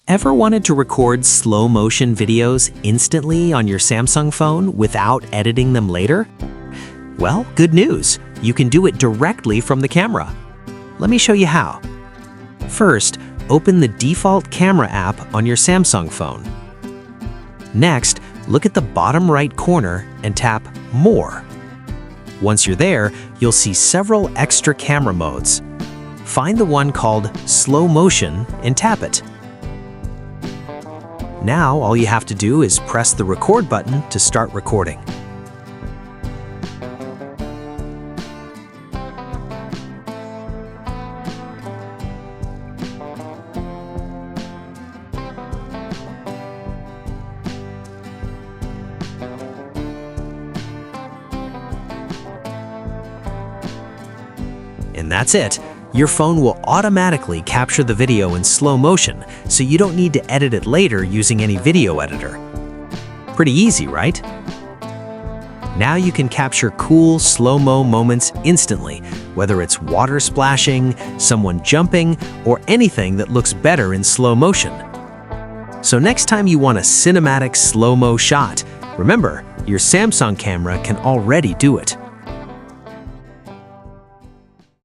Ever wanted to record slow motion videos instantly on your Samsung phone without editing them later? Well, good news. You can do it directly from the camera. Let me show you how. First, open the default camera app on your Samsung phone. Next, look at the bottom right corner and tap More. Once you're there, you'll see several extra camera modes. Find the one called Slow Motion and tap it. Now, all you have to do is press the record button to start recording. And that's it. Your phone will automatically capture the video in slow motion, so you don't need to edit it later using any video editor. Pretty easy, right? Now you can capture cool slow-mo moments instantly, whether it's water splashing, someone jumping, or anything that looks better in slow motion. So next time you want a cinematic slow-mo shot, remember, your Samsung camera can already do it.